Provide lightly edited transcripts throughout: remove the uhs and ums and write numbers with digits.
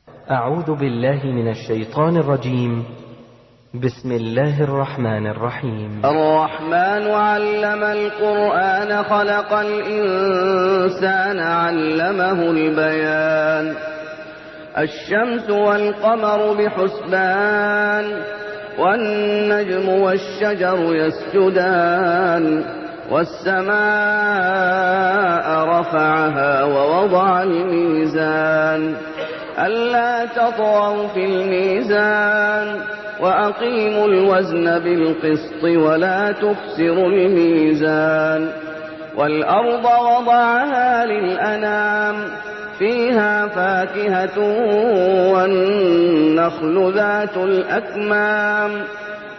أعوذ بالله من الشيطان الرجيم. بسم الله الرحمن الرحيم. الرحمن علم القرآن خلق الإنسان علمه البيان. الشمس والقمر بحسبان والنجم والشجر يسجدان والسماء رفعها ووضع الميزان ألا تطغوا في الميزان وأقيموا الوزن بالقسط ولا تخسروا الميزان. والأرض وضعها للأنام فيها فاكهة والنخل ذات الأكمام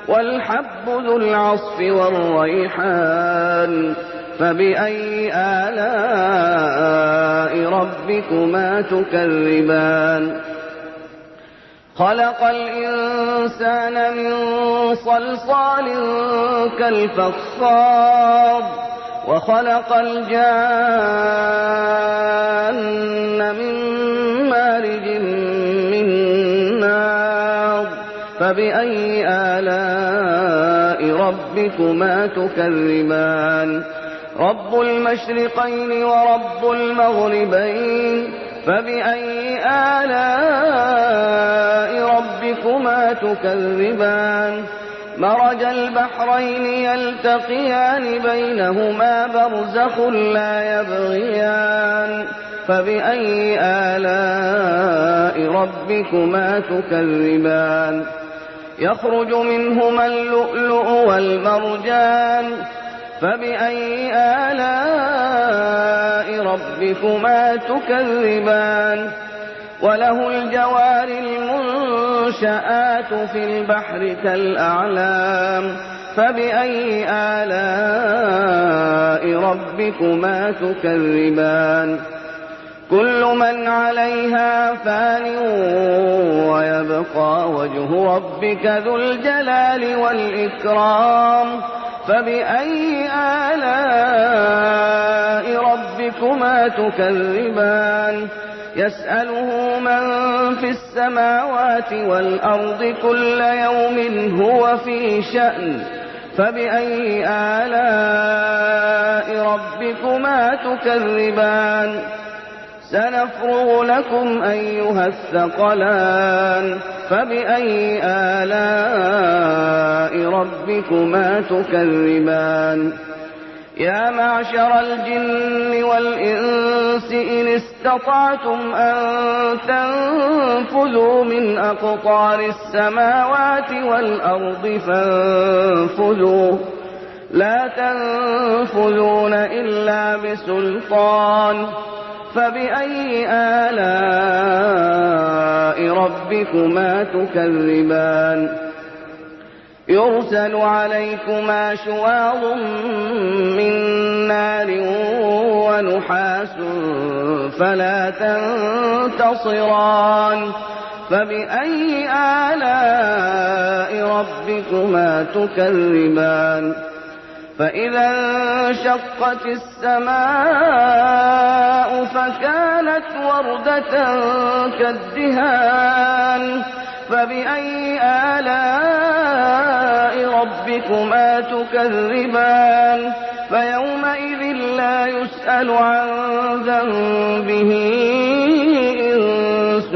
والحب ذو العصف والريحان فبأي آلاء ربكما تكذبان. خلق الإنسان من صلصال كالفخار وخلق الجان من مارج من نار فبأي آلاء ربكما تكذبان. رب المشرقين ورب المغربين فبأي آلاء ربكما تكذبان. مرج البحرين يلتقيان بينهما برزخ لا يبغيان فبأي آلاء ربكما تكذبان. يخرج منهما اللؤلؤ والمرجان فبأي آلاء ربكما تكذبان. وله الجوار المنشآت في البحر كالأعلام فبأي آلاء ربكما تكذبان. كل من عليها فان ويبقى وجه ربك ذو الجلال والإكرام فبأي آلاء ربكما تكذبان. يسأله من في السماوات والأرض كل يوم هو في شأن فبأي آلاء ربكما تكذبان. سنفرغ لكم أيها الثقلان فبأي آلاء ربكما تكذبان. يا معشر الجن والإنس إن استطعتم أن تنفذوا من أقطار السماوات والأرض فانفذوا لا تنفذون إلا بسلطان فبأي آلاء ربكما تكذبان. يرسل عليكما شواظ من نار ونحاس فلا تنتصران فبأي آلاء ربكما تكذبان. فإذا انشقت السماء فكانت وردة كالدهان فبأي آلاء ربكما تكذبان. فيومئذ لا يسأل عن ذنبه إنس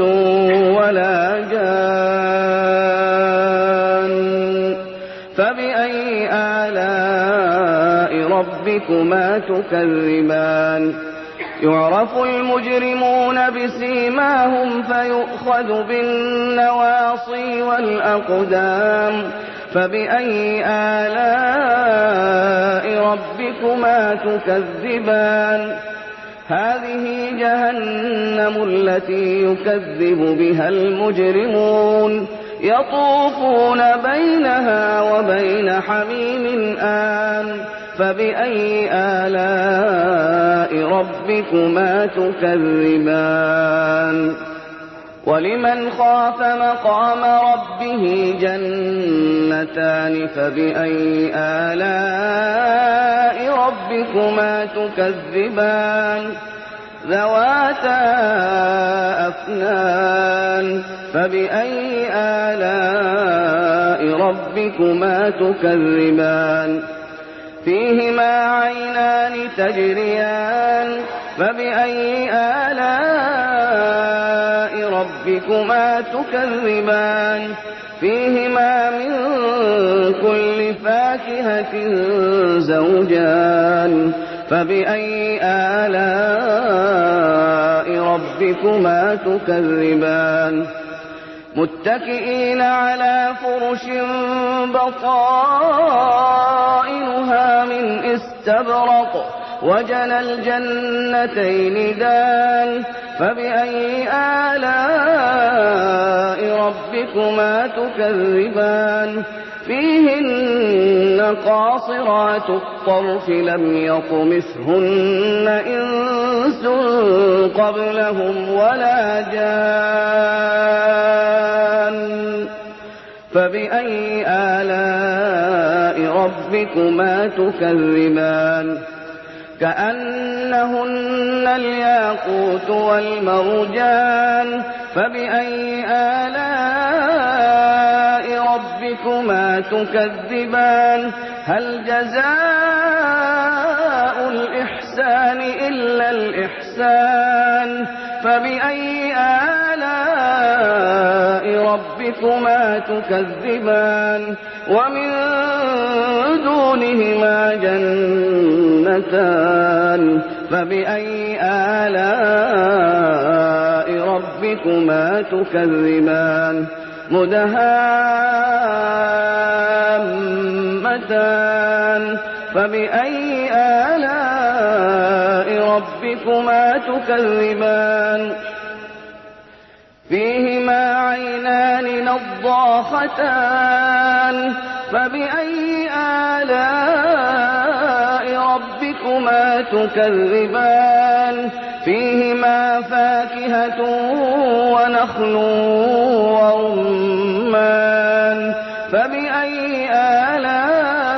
ولا جان فبأي آلاء ربكما تكذبان. يعرف المجرمون بسيماهم فيؤخذ بالنواصي والأقدام فبأي آلاء ربكما تكذبان. هذه جهنم التي يكذب بها المجرمون يطوفون بينها وبين حميم آن فبأي آلاء ربكما تكذبان. ولمن خاف مقام ربه جنتان فبأي آلاء ربكما تكذبان. ذواتا أفنان فبأي آلاء ربكما تكذبان فيهما عينان تجريان فبأي آلاء ربكما تكذبان فيهما من كل فاكهة زوجان فبأي آلاء ربكما تكذبان متكئين على فرش بطائنها من استبرق وجنى الجنتين دان فبأي آلاء ربكما تكذبان فيهن قاصرات الطرف لم يطمثهن إنس قبلهم ولا جان فبأي آلاء ربكما تكذبان كأنهن الياقوت والمرجان فبأي آلاء ربكما تكذبان هل جزاء الإحسان إلا الإحسان فبأي آلاء ربكما تكذبان ومن دونهما جنتان فبأي آلاء ربكما تكذبان مدهامتان فبأي آلاء ربكما تكذبان فيهما عينان نضاختان فبأي آلاء ربكما تكذبان فيهما فاكهة ونخل ورمان فبأي آلاء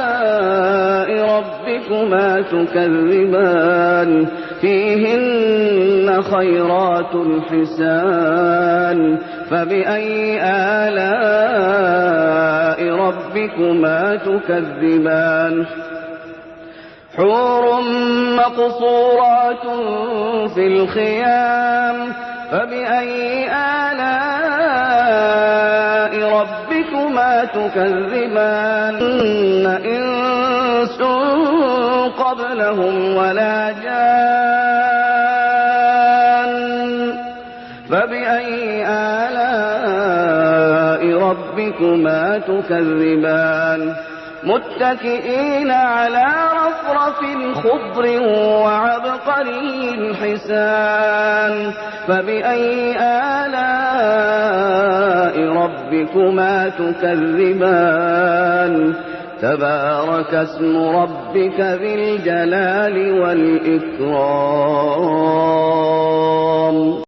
ربكما تكذبان فيهن خيرات حسان فبأي آلاء ربكما تكذبان حور مقصورات في الخيام فبأي آلاء ربكما تكذبان إنس قبلهم ولا جان فبأي آلاء ربكما تكذبان متكئين على رفرف خضر وعبقري حسان فبأي آلاء ربكما تكذبان تبارك اسم ربك ذي الجلال والإكرام